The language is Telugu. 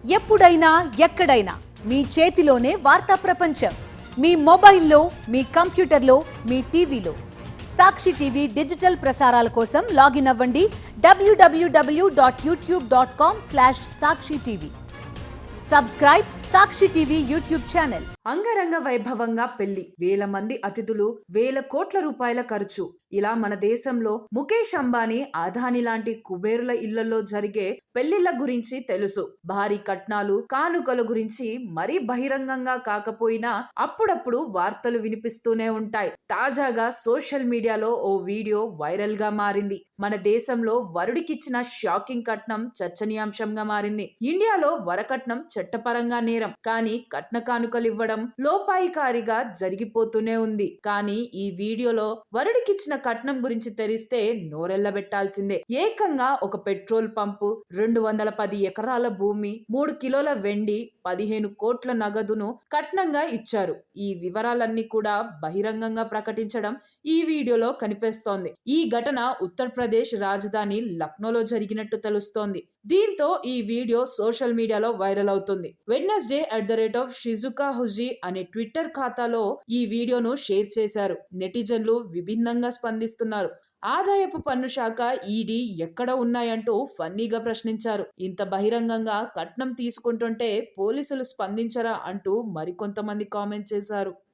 ఎప్పుడైనా ఎక్కడైనా మీ చేతిలోనే వార్తా ప్రపంచం. మీ మొబైల్లో, మీ కంప్యూటర్లో, మీ టీవీలో. సాక్షి టీవీ డిజిటల్ ప్రసారాల కోసం లాగిన్ అవ్వండి www.youtube.com/సాక్షి టీవీ. సబ్స్క్రైబ్ సాక్షి టీవీ యూట్యూబ్ ఛానల్. అంగరంగ వైభవంగా పెళ్లి, వేల మంది అతిథులు, వేల కోట్ల రూపాయల ఖర్చు. ఇలా మన దేశంలో ముఖేష్ అంబానీ, అదానీ లాంటి కుబేరుల ఇళ్లలో జరిగే పెళ్లిళ్ల గురించి తెలుసు. భారీ కట్నాలు, కానుకల గురించి మరీ బహిరంగంగా కాకపోయినా అప్పుడప్పుడు వార్తలు వినిపిస్తూనే ఉంటాయి. తాజాగా సోషల్ మీడియాలో ఓ వీడియో వైరల్ గా మారింది. మన దేశంలో వరుడికిచ్చిన షాకింగ్ కట్నం చర్చనీయాంశంగా మారింది. ఇండియాలో వరకట్నం చట్టపరంగా నేరం, కానీ కట్న కానుకలు ఇవ్వడం లోపాయికారిగా జరిగిపోతూనే ఉంది. కానీ ఈ వీడియోలో వరుడికిచ్చిన కట్నం గురించి తెలిస్తే నోరెళ్లబెట్టాల్సిందే. ఏకంగా ఒక పెట్రోల్ పంపు, 210 ఎకరాల భూమి, 3 కిలోల వెండి, 15 కోట్ల నగదును కట్నంగా ఇచ్చారు. ఈ వివరాలన్నీ కూడా బహిరంగంగా ప్రకటించడం ఈ వీడియోలో కనిపిస్తోంది. ఈ ఘటన ఉత్తరప్రదేశ్ రాజధాని లక్నోలో జరిగినట్టు తెలుస్తోంది. దీంతో ఈ వీడియో సోషల్ మీడియాలో వైరల్ అవుతుంది. వెడ్నెస్డే @షిజుకా హుజీ అనే ట్విట్టర్ ఖాతాలో ఈ వీడియోను షేర్ చేశారు. నెటిజన్లు విభిన్నంగా స్పందిస్తున్నారు. ఆదాయపు పన్ను శాఖ, ఈడీ ఎక్కడ ఉన్నాయంటూ ఫన్నీగా ప్రశ్నించారు. ఇంత బహిరంగంగా కట్నం తీసుకుంటుంటే పోలీసులు స్పందించరా అంటూ మరికొంతమంది కామెంట్ చేశారు.